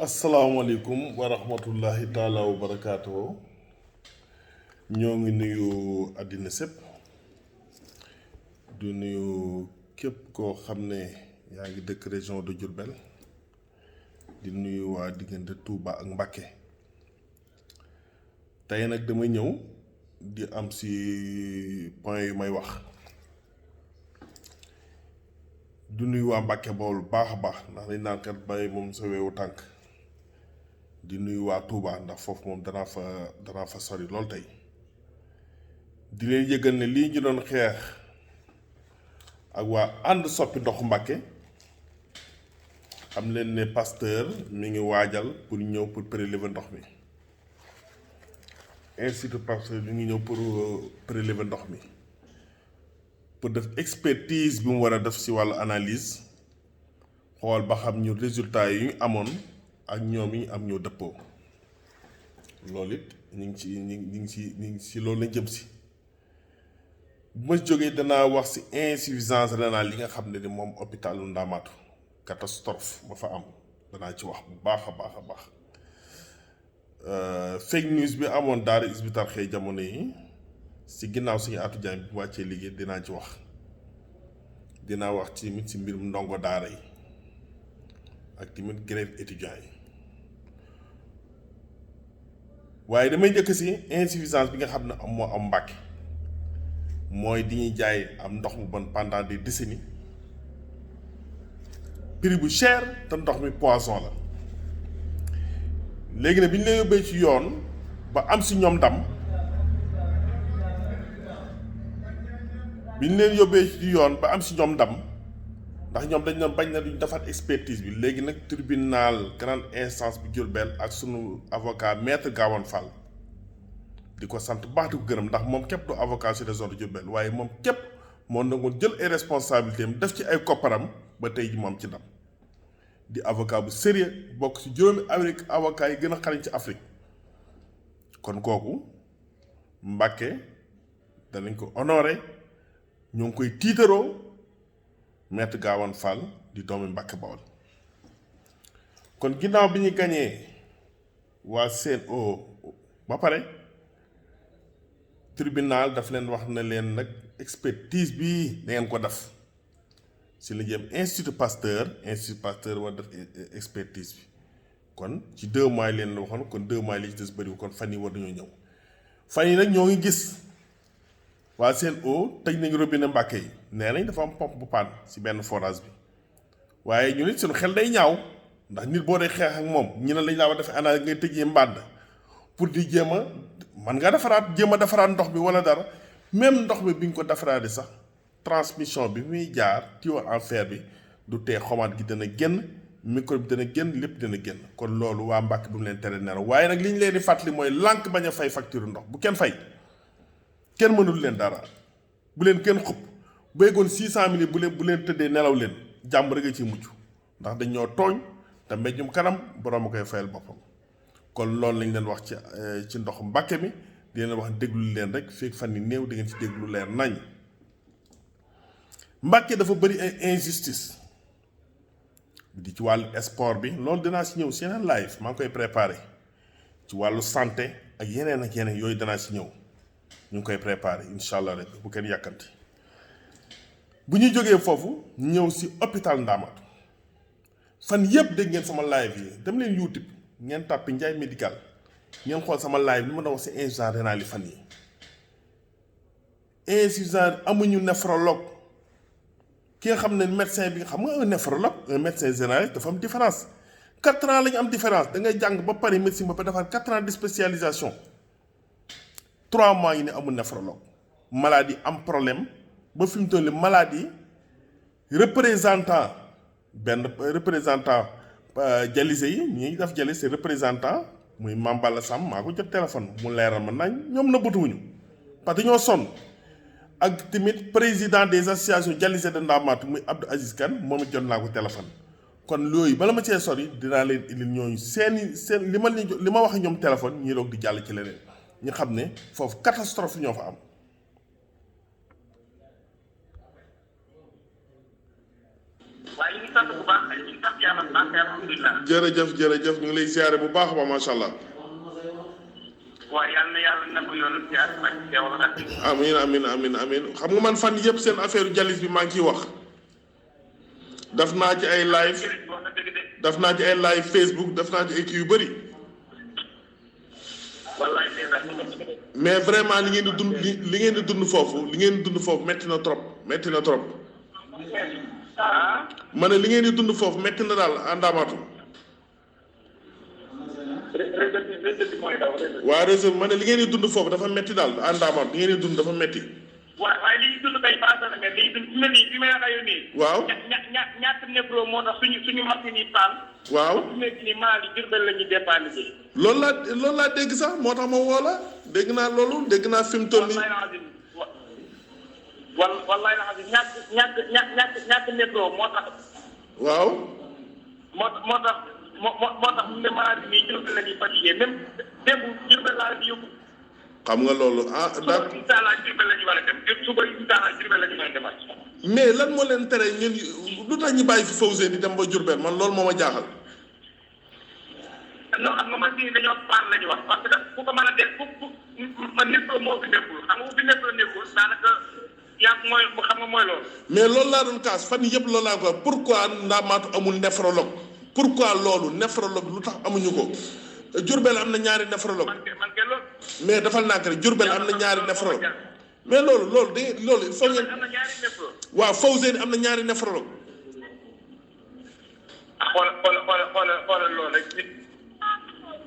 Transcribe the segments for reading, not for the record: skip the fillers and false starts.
asalaamaaleykum wa rahmatullahi taala wa barakaatu. ñoo ngi nuyu àddina sépp du nuyu képp koo xam ne yaa ngi dëkk région de Diourbel di nuyu waa diggante Touba ak Mbacké. tey nag dama ñëw di am si point yu may wax du nuyu waa Mbacké Bawol baax a baax ndax dañ naan kat bay moom sa weewu tànk. di nuyu waa Touba ndax foofu moom danaa fa sori lool tey di leen yëgal ne lii ñu doon xeex ak waa ànd soppi ndoxu Mbacké xam leen ne Pasteur mi ngi waajal pour ñëw pour prélever ndox mi institut Pasteur mi ngi ñëw pour prélever ndox mi pour def expertise bi mu war a def ci wàllu analyse xool ba xam ñu résultat yi ñu amoon ak ñoom yi am ñoo dëppoo loolu it ñu ngi ci loolu lañ jëm si bu ma jógee danaa wax ci insuffisance rénale yi nga xam ne ni moom hôpitalu Ndamatou catastrophe ba fa am danaa ci wax bu baax a baax a baax fake news bi amoon daara Hizbut Tarqiyyah jamono yi ci ginnaaw suñu atu jaay bi mu wàccee liggéey dinaa ci wax dinaa wax ci mbirum ndongo daara yi ak tamit grève étudiant yi waaye damay njëkk ci insuffisance bi nga xam ne moo am Mbacké mooy di ñuy jaay am ndox mu bon pendant des décennies prix bu cher te ndox mi poison la léegi nag bi ñu leen yóbbee ci yoon ba am ci ñoom ndam ndax ñoom dañ doon bañ na duñ defaat expertise bi léegi nag tribunal grande instance bi Diourbel ak sunu avocat maître Gawane Fall di ko sant baax di ko gërëm ndax moom képp du avocat ci région de Diourbel waaye moom képp moo nangoon jël ay responsabilités am def ci ay kopparam ba tey ji moom ci ndam di avocat bu sérieux bokk ci juróomi Amérique avocat yi gën a xarañ ci Afrique kon kooku Mbacké danañ ko honoré ñoo ngi koy tiitaroo maître Gawane Fall di doomi Mbacké Bawol kon ginnaaw bi ñu gañee waa CNO ba pare tribunal daf leen wax na leen nag expertise bi da ngeen ko def si la jëm institut Pasteur war def expertise bi kon ci 2 mois leen la waxoon kon 2 mois li ci des bëriwu kon fan yi war dañoo ñëw fan yi nag ñoo ngi gis waa CNO tëj nañu robinet Mbacké yi nee nañ dafa am pompe bu paan ci benn forage bi waaye ñu nit suñu xel day ñaaw ndax nit boo dee xeex ak moom ñu ne lañ laa war defee analyse ngay tëjee mbànd pour di jéem a man nga jéem a defaraat ndox bi wala dara même ndox bi ñu ko defaraatee sax transmission bi muy jaar tuyau en fer bi du tee xomaat gi dana génn microbe bi dana génn lépp dana génn kon loolu waa Mbacké bu mu leen tere nelaw waaye nag li ñu leen di fàttali mooy lànk bañ a fay facture ndox bu kenn fay kenn mënul leen dara bu leen kenn xupp bu yeggoon 600 000 bu leen tëddee nelaw leen jàmm rek a ciy mucc ndax dañ ñoo tooñ te mbéjum kanam borom a koy fayal boppam kon loolu lañ leen wax ci ndox Mbacké mi di leen wax déglu leen rek fekk fan yi néew di ngeen ci déglu leer nañ Mbacké dafa bëri ay injustice di ci wàllu sport bi loolu dinaa si ñëw si yeneen live maa ngi koy préparé ci wàllu santé ak yeneen yooyu danaa si ñëw ñu ngi koy préparé incha allah rek bu kenn yàkkanti bu ñu jógee foofu ñëw si hôpital Ndamatou fan yëpp dégg ngeen sama live yi dem leen YouTube ngeen tàppi Ndiaye médical ngeen xool sama live li ma doon wax si insuffisance rénale yi fan yi insuffisance amuñu néphrologue ki nga xam ne médecin bi xam nga un néphrologue un médecin généraliste dafa am différence 4 ans la ñu am différence da ngay jàng ba pare médecine ba pare defaat 4 ans de spécialisation 3 mois yi ne amul néphrologue maladie am problème ba fi mu toll nii maladie représentant dialyse yi ñi def dialyse représentant muy Mambala Sam maa ko jot téléphone mu leeral ma nañ ñoom na bëtuwuñu parce que dañoo sonn ak tamit président des associations dialysés de Ndamatou muy Abdou Aziz Kane moom it jot naa ko téléphone kon loolu bala ma cee sori dinaa leen indil ñooñu seen li ma wax ñoom téléphone ñi doog di jàll ci leneen ñu xam ne foofu catastrophe ñoo fa am waaye ñu ngi sant bu baax ñu ngi sant jërëjëf ñu ngi lay ziare bu baax ba macha allah. waaw yàlla na ko yoonu ziar ak teewal ak. amiin xam nga man fan yëpp seen affaire jalis bi maa ngi ciy wax. daf naa ci ay live Facebook daf naa ci ay kii yu bëri. mais vraiment li ngeen di dund foofu metti na trop ma ne li ngeen di dund foofu metti na daal àndaamaatu. waa réseau ma ne li ngeen di dund foofu dafa metti daal àndaamaatu li ngeen di dund dafa metti. waaye li ñu dund kay passé na mais li ñu dund fi mu ne nii fi may waxee nii. waaw ñaata néproo moo tax suñu machine yi paan. waaw fi mu nekk nii Mali Diourbel la ñuy dépendre ji. loolu laa dégg sax moo tax ma woo la dégg naa loolu dégg naa fi mu toll nii. wallaay la xam ne ñàkk néproo moo tax. waaw. moo tax mu ne Mali nii Diourbel la ñuy fatigué même démb Diourbel laa di yóbbu. xam nga loolu suba incha allah Diourbel la ñu war a dem suba incha allah Diourbel la ñu war a demaat. mais lan moo leen tere ñun lu tax ñu bàyyi fi Fawzeyni di dem ba Diourbel man loolu moo ma jaaxal. non xam nga machine yi dañoo paan la ñu wax parce que ku ko mën a def ma néproo moo fi nekkul xam nga bu fi néproo nekkul daanaka mooy xam nga mooy loolu. mais loolu laa doon kaas fan yëpp loolu laa ko pourquoi Ndamatou amul néphrologue pourquoi loolu néphrologue lu tax amuñu ko. Diourbel am na ñaari néphrologue mais dafal naa rek Diourbel am na ñaari néphrologue mais loolu il faut ngeen waaw Fawzeyni am na ñaari néphrologue. xoolal loolu rek.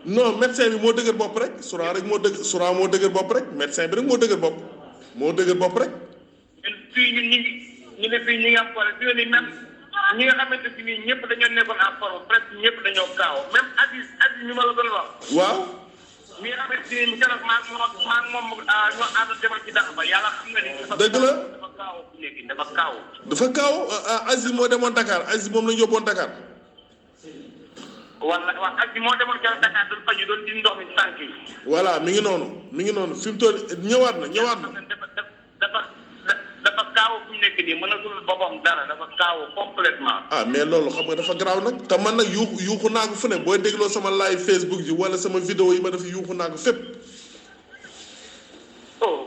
non médecin bi moo dëgër bopp rek Soura moo dëgër bopp rek médecin bi rek moo dëgër bopp rek. ñun ñu ne fii ñi nga am problème fi ne même ñi nga xamante ne nii ñëpp dañoo nekkoon en forme presque ñëpp dañoo kaaw même Aziz ñu ma la doon wax. waaw. mi nga xamante ne keroog maa moom ñoo ànd demal ci dàq ba yàlla xam nga ni. dëgg la dafa kaaw ku nekk dafa kaaw. dafa kaaw Aziz moo demoon Dakar Aziz moom la ñu yóbboon Dakar. waaw Aziz moo demoon keroog Dakar doon faju doon di ndox mi ci tànk yi. voilà mi ngi noonu fi mu toll ñëwaat na. dafa kaaw fu nekk nii mënatul boppam dara dafa kaaw complètement. mais loolu xam nga dafa garaaw nag te man nag yuuxu naa ko fu ne booy dégloo sama live Facebook ji wala sama vidéo yi ma def yuuxu naa ko fépp.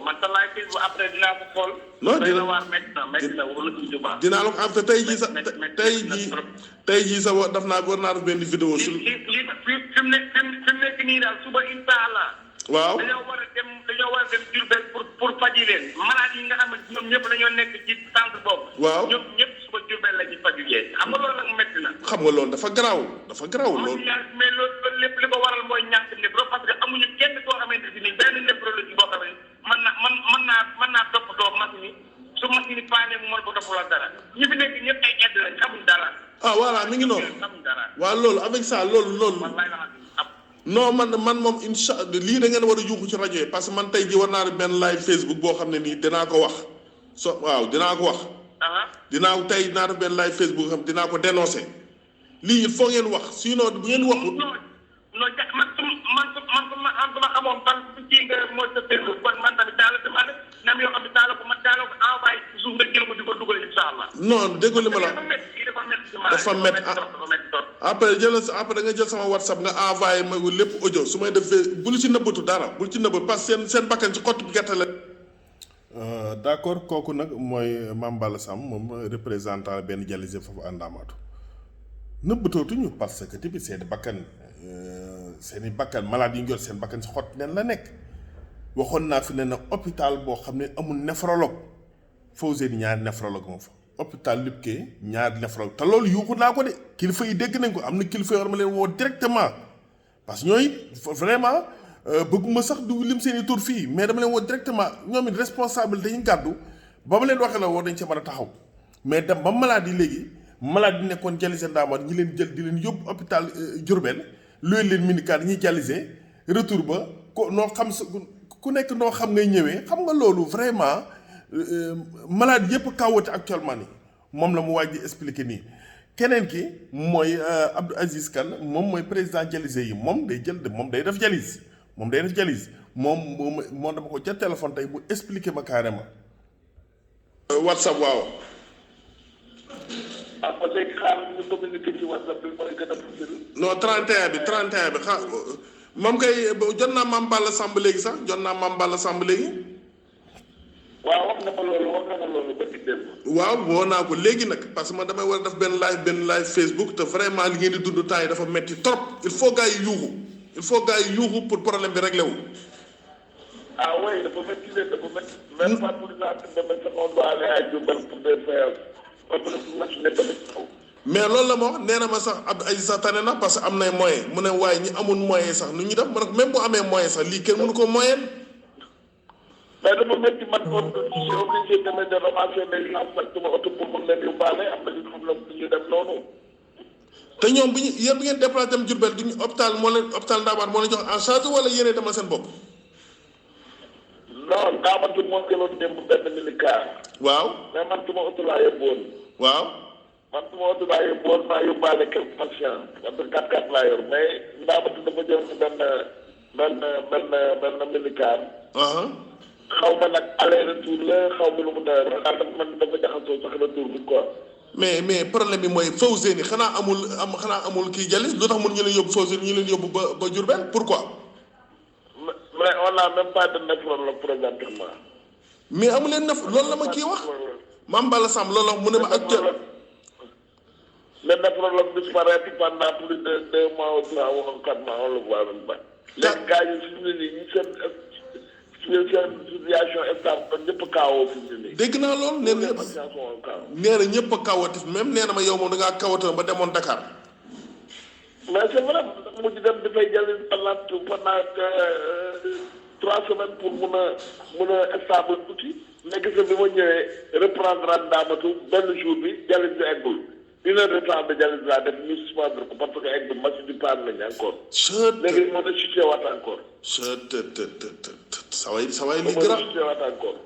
man sa live Facebook après dinaa ko xool. non dina waar métti na wala ci baax. dinaa la ko am te tey jii sax tey jii sax war naa def benn vidéo. fi mu nekk nii daal suba incha allah. waaw dañoo war a dem Diourbel pour faji leen malade yi nga xam ne ñoom ñëpp dañoo nekk ci centre boobu. waaw ñoom ñëpp suba Diourbel la ñuy faju jee xam nga loolu nag métti na. xam nga loolu dafa garaaw loolu. mais loolu lépp li ko waral mooy ñàkk néphro parce que amuñu kenn koo xamante ne benn néphrologie boo xam ne mën naa toppatoo machine yi su machine yi paane mu mën ko toppaloo dara ñi fi nekk ñëpp ay aide lañ xamuñ dara. voilà mi ngi noonu. xamuñ dara. waaw loolu avec ça loolu. non man moom incha allah lii da ngeen war a yuuxu ci rajo yi parce que man tey jii war naa def benn live Facebook boo xam ne nii dinaa ko wax dinaa ko wax. dinaa def benn live Facebook xam dinaa ko dénoncer lii il faut ngeen wax sinon bu ngeen waxut. non man su ma xamoon ban kii nga mooy sa Facebook kon man tamit daal la demandé nam yoo xam ne daal ko envoyé ci suuf nga jël ko di ko dugal incha allah. non déggu li ma la dafa métti après da nga jël sama WhatsApp nga envoyé ma lépp audio su may def bul ci nëbbatu dara bul ci nëbbatu parce que seen bakkan ci xottu gerte la. d'accord kooku nag mooy Mame Balla Samb moom représentant benn dialysé foofu à Ndamatou nëbbatootuñu parce que tamit seen bakkan seen i bakkan malade yi ñu jot seen bakkan ci xott nen la nekk waxoon naa fi ne na hôpital boo xam ne amul néphrologue Fawzeyni ñaari néphrologue moo fa. hôpital Lipké ñaari néphrologue te loolu yuuxu naa ko de kilifa yi dégg nañ ko am na kilifa yoo xam ne leen woo directement parce que ñooy vraiment bëgguma sax du lim seen i tur fii mais dama leen woo directement ñoom it responsable dañuy gàddu ba ma leen waxee la woo dañ ca mën a taxaw mais dem ba malade yi léegi malade yi nekkoon dialysé Ndamatou ñi leen jël di leen yóbbu hôpital Diourbel luy leen minicar ñuy dialysé retour ba ko noo xam sa ku nekk noo xam ngay ñëwee xam nga loolu vraiment malade yëpp kawwate actuellement nii moom la mu waaj di expliquer nii keneen ki mooy Abdou Aziz Kane moom mooy président dialysé yi moom day def dialyse moom dama ko jël téléphone tey mu expliquer ma carrément. WhatsApp waaw ba léegi xaar ñu communiqué ci WhatsApp bi mooy gën a facile. non 31 bi 31 bi moom kay jot naa Mame Balla Samb léegi sax jot naa Mame Balla Samb léegi. waaw wax na ma loolu ba ci démb. waaw woo naa ko léegi nag parce que man damay war a def benn live Facebook te vraiment li ngeen di dund temps yi dafa metti trop il faut gars yi yuuxu pour problème bi réglé wu. ah oui dafa métti dafa métti. même pas pour la demee sax on doit aller à Diourbel pour des séances mais loolu la ma wax nee na ma sax ab ay sax tane na parce que am nay moyen mu ne waaye ñi amul moyen sax nu ñu def ma ne ko même bu amee moyen sax lii kenn mënu ko moyen. mais dafa métti man kon je suis obligé de ramasser les gens ak sama oto pour mën leen yóbbaale am na ñu xam ne ñu dem noonu. te ñoom bu ñu yéen bi ngeen déplacé dem Diourbel duñu hôpital Ndamaat moo leen jox en charge wala yéenee demal seen bopp. non Ndamaat moo jëloon démb benn milicar. waaw mais man sama oto laa yóbbuwoon. waaw. man sama oto laa yóbbuwoon maa yóbbaale quelques patients parce que 4x4 laa yor mais Ndamaat dafa jël benn milicar. xaw ma nag aller retour la xaw ma lu mu doon dafa dafa jaxasoo sax retour bi quoi. mais problème bi mooy Fawzeyni xanaa amul kii jalis lu tax mun ñu leen yóbbu Fawzeyni ñu leen yóbbu ba Diourbel pourquoi. mais on n'a même pas de néphrologue présentement. mais amu leen loolu la ma kii wax. Mame Balla Samb loolu la mu ne ma actuel. le néphrologue disparaît pendant plus de 2 mois ou 3 ou 4 mois on le voit même pas. léegi gars yi fi mu ne nii seen situation stable ñëpp a kaawoo fi mu ne nii. dégg naa loolu nee na ñëpp a kaawati même nee na ma yow moom da ngaa kaawatoon ba demoon Dakar. mais c'est vrai mujj dem dafay jël pendant 3 semaines pour mun a stable tuuti mais gis nga bi ma ñëwee reprendre Ndamatou benn jour bi jàllale bi eggul 1 heure de temps de jàllale laa def ñu suspendre ko parce que egg machine bi panne nañ encore. léegi mën a chuté waat encore. saway li grave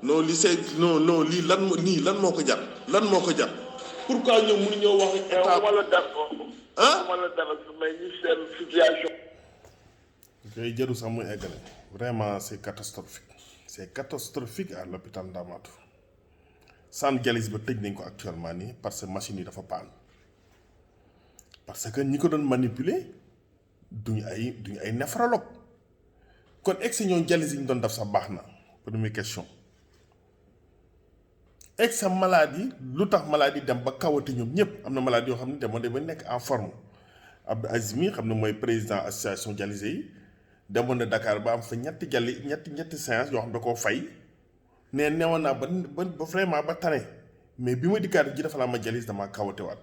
non li c'est non lii lan moo ko jar pourquoi ñoom mënu ñoo wax état wala dara mais ñu seen situation. koy jëru sax muy eggale vraiment c'est catastrophique à l'hôpital Ndamatou centre dialyse ba tëj nañ ko actuellement nii parce que machine yi dafa paan parce que ñi ko doon manipuler duñu ay néphrologue kon ex ñoo dialyse yi ñu doon def sax baax na première question ex maladie lu tax maladie dem ba kawati ñoom ñëpp am na maladie yoo xam ne demoon ba nekk en forme Abdou Aziz mi xam ne mooy président association dialysé yi demoon na Dakar ba am fa ñetti séance yoo xam ne da koo fay newoon naa ba vraiment ba tane mais bi ma dikkaat ji dafa laa ma dialyse damaa kawatewaat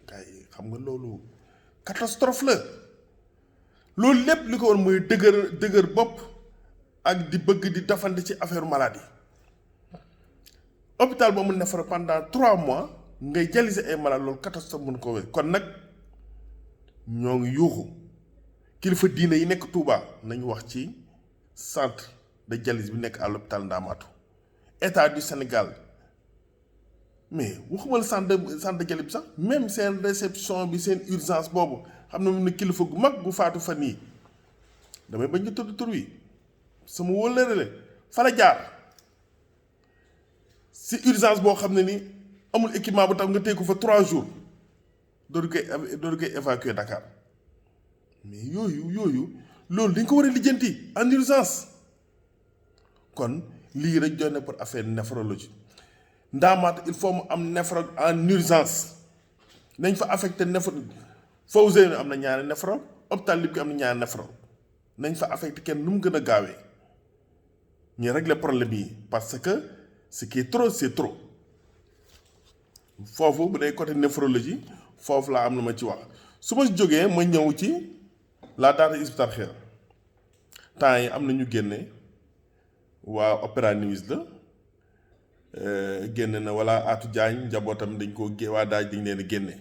gars yi xam nga loolu catastrophe la loolu lépp li ko war mooy dëgër bopp ak di bëgg di dafante ci affaire maladie hôpital boo mun ne fa pendant 3 mois ngay dialyser ay malade loolu catastrophe mun ko wér kon nag ñoo ngi yuuxu kilifa diine yi nekk Touba nañu wax ci centre de dialyse bi nekk à l'hôpital Ndamatou état du Sénégal mais waxuma la centre de dialyse bi sax même seen réception bi seen urgence boobu xam na mu ne kilifa gu mag gu faatu fan yii damay bañ ñu tudd tur wi sama wóllërale fa la jaar si urgence boo xam ne ni amul équipement bu tax nga téye ko fa 3 jours dootu koy évacuer Dakar mais yooyu loolu dañ ko war a lijjanti en urgence kon lii rek jox na pour affaire néphrologie Ndamatou il faut mu am néphrologue en urgence nañ fa affecté Fawzeyni am na ñaari néphrologue hôpital Lip am na ñaari néphrologue nañ fa affecté kenn nu mu gën a gaawee ñu régler problème yi parce que ce qui est trop c'est trop foofu bu dee côté néphrologie foofu laa am na ma ci wax su ma jógee ma ñëw ci la daata Hizbut Tarqiyyah temps yi am na ñu génne waa Opéra News la génne na wala Atou Diagne njabootam dañ koo waa daaj dañ leen a génne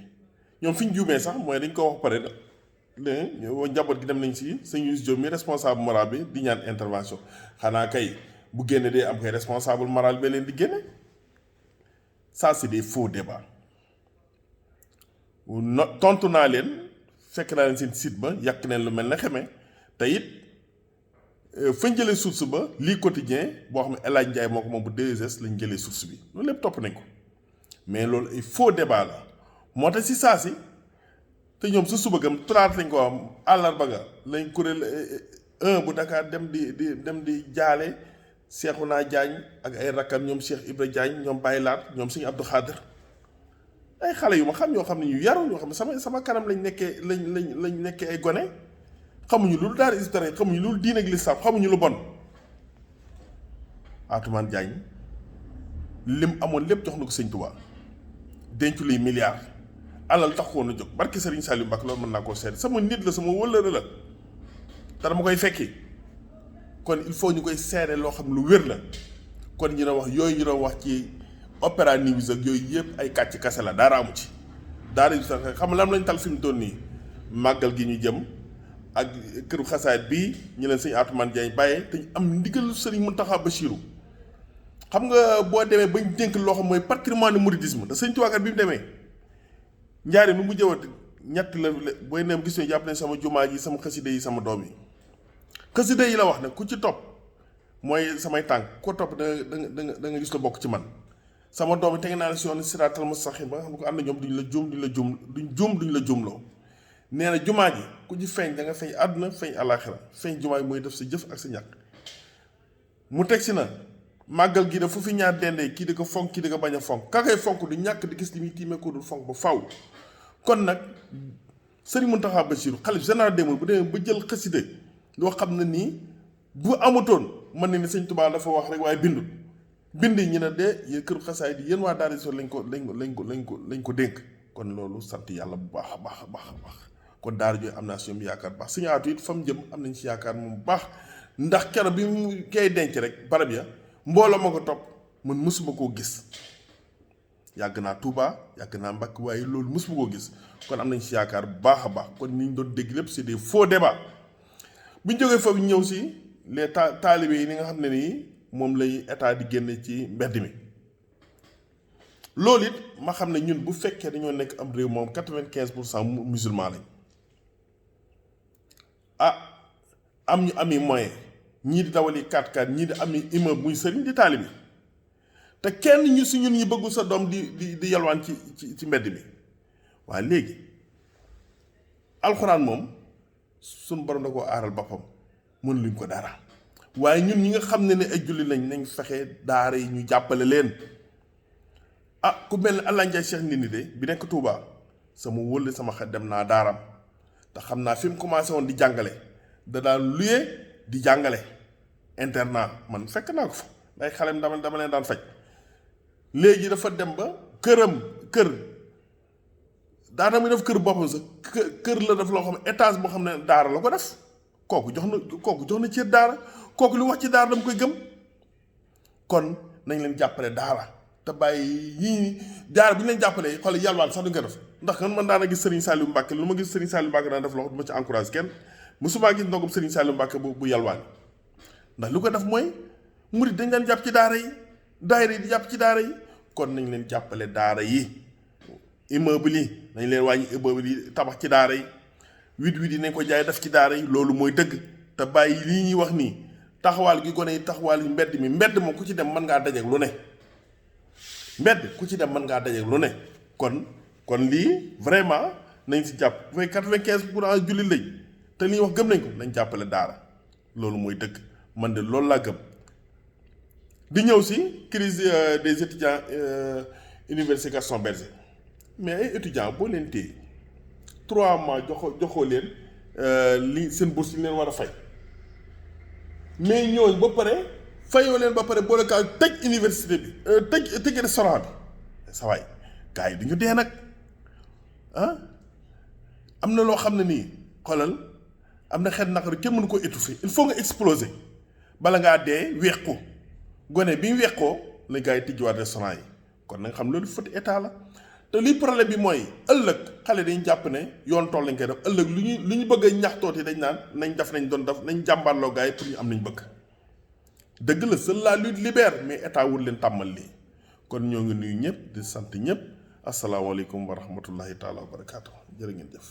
ñoom fi ñu juumee sax mooy dañ ko wax pare ne njaboot gi dem nañ si sëñ Youssou Diop mi responsable moral bi di ñaan intervention xanaa kay bu génne dee am kay responsable moral bi leen di génne ça c'est des faux débats tontu naa leen fekk naa leen seen site ba yàq neen lu mel ne xeme te it fañ jëlee source ba lii quotidien boo xam ne El Hadj Ndiaye moo ko moom bu 2S lañ jëlee source bi loolu lépp topp nañ ko mais loolu ay faux débat la moo tax si saa si te ñoom sa suba gam traite lañ ko am àllarba ga lañ kuréel 1 bu Dakar dem di jaale Cheikhouna Diagne ak ay rakkam ñoom Cheikh Ibra Diagne ñoom Baye Laat ñoom Sëñ Abdou Khadir ay xale yu ma xam ñoo xam ne ñu yaru ñoo xam ne sama kanam lañ nekkee ay gone xamuñu lu daara historique xamuñu lu diine ak lislaam xamuñu lu bon. Atoumane Diagne lim amoon lépp jox na ko Sëñ Tuubaa dencu luy milliards alal tax koo na jóg barki Serigne Saliou Mbacké loolu mën naa koo seet sama nit la sama wëllëre la te dama koy fekki kon il faut ñu koy seede loo xam lu wér la kon ñu doon wax yooyu ñu doon wax ci Opéra News ak yooyu yëpp ay kàcc kase la daara amu ci daara yu sax xam lan lañ tal fi mu toll nii màggal gi ñu jëm ak këru xasaayit bii ñu leen Sëñ Atoumane Diagne bàyyee te ñu am ndigal Serigne Mountakha Bachirou xam nga boo demee bañ dénk loo xam mooy patrimoine mouridisme te Sëñ Tuubaa kat bi mu demee njaari nu mu jëwat ñett la booy neem gis ne jàpp ne sama jumaa ji sama xasida yi sama doom yi xasida yi la wax ne ku ci topp mooy samay tànk ko topp da nga gis la bokk ci man sama doom yi teg naa la si yoon siraatal mustaqim ba nga xam ne ko ànd ñoom duñ la juumloo nee na jumaa ji ku ci feeñ da nga feeñ àdduna feeñ àllaaxira feeñ jumaa ji mooy def sa jëf ak sa ñàkk mu teg si na màggal gi da fu fi ñaar dendee kii di ko fonk kii di ko bañ a fonk ka koy fonk du ñàkk di gis li muy tiimee ko dul fonk ba faw kon nag Sëriñ Mountakha Bachirou xalif général des mourides bu demee ba jël xasida loo xam ne nii bu amutoon mën na ni Sëñ Tuubaa dafa wax rek waaye bindul bind yi ñu ne de yéen këru xasaay di yéen waa daara so lañ ko dénk kon loolu sant yàlla bu baax a baax kon daara jooyu am naa si ñoom yaakaar bu baax Sëñ Aatu it fa mu jëm am nañ si yaakaar moom bu baax ndax keroog bi mu koy denc rek barab ya mbooloo ma ko topp man mësuma koo gis yàgg naa Touba yàgg naa Mbàkke waaye loolu mësuma koo gis kon am nañ si yaakaar bu baax a baax kon ni ñu doon dégg lépp c'est des faux débats bu ñu jógee foofu ñëw si les taalibe yi ni nga xam ne nii moom lay état di génne ci mbedd mi loolu it ma xam ne ñun bu fekkee dañoo nekk am réew moom 95% musulman lañ am ñu ami moyen ñii di dawali 4x4 ñii di ami immeuble muy sëriñ di taalibe te kenn ñu si ñun ñi bëggul sa doom di yalwaan ci mbedd mi waaye léegi alxuraan moom suñu borom da koo aaral boppam mën luñ ko dara waaye ñun ñi nga xam ne ay julli lañ nañ fexe daara yi ñu jàppale leen ku mel ne Allah Ndiaye Cheikh Ndindi de bi nekk Touba sama wëlle sama xel dem naa daaram te xam naa fi mu commencé woon di jàngale da daan luye di jàngale internat man fekk naa ko fa day xalem dama leen daan faj léegi dafa dem ba kër daana muy def kër boppam sax kër la def loo xam ne étage boo xam ne daara la ko def kooku jox na cër daara kooku lu wax ci daara dama koy gëm kon nañ leen jàppale daara te bàyyi yii daara bu ñu leen jàppalee xool yalwaan sax duñ ko def ndax man daana gis Serigne Saliou Mbacké lu ma gis Serigne Saliou Mbacké daan def loo xam du ma ci encourage kenn musuma gis ndogum Serigne Saliou Mbacké bu yalwaan ndax lu ko def mooy murid dañ leen jàpp ci daara yi daayira yi di jàpp ci daara yi kon nañ leen jàppale daara yi immeuble yi nañ leen wàññi immeuble yi tabax ci daara yi wit yi nañ ko jaay def ci daara yi loolu mooy dëgg te bàyyi lii ñuy wax nii taxawaal gi gone yi taxawaal yi mbedd moom ku ci dem mën ngaa dajeek lu ne kon lii vraiment nañ si jàpp bu fekk 95% julli lañ te li ñuy wax gëm nañ ko nañ jàppale daara loolu mooy dëgg man de loolu laa gëm di ñëw si crise des étudiants université Gaston Berger mais ay étudiants boo leen téye 3 mois joxoo leen li seen bourse yi leen war a fay mais ñooñu ba pare fayoo leen ba pare boole kaa tëj université bi tëj restaurant bi sa waay gars yi duñu dee nag am na loo xam ne nii xoolal am na xeet naqari kenn mënu ko étouffer il faut nga exploser bala ngaa dee weex ko gone bi weex ko la gars yi tijjiwaat restaurant yi kon na nga xam loolu faute état la te lii problème bi mooy ëllëg xale dañu jàpp ne yoon tool lañ koy def ëllëg lu ñu bëgg a ñaxtooti dañ naan nañ doon def nañ jàmbaarloo gars yi pour ñu am nañ bëgg dëgg la seule la lutte libère mais état wul leen tàmmal lii kon ñoo ngi nuyu ñëpp di sant ñëpp asalaamaaleykum wa rahmatullahi taala wa barakaatu jërë ngeen jëf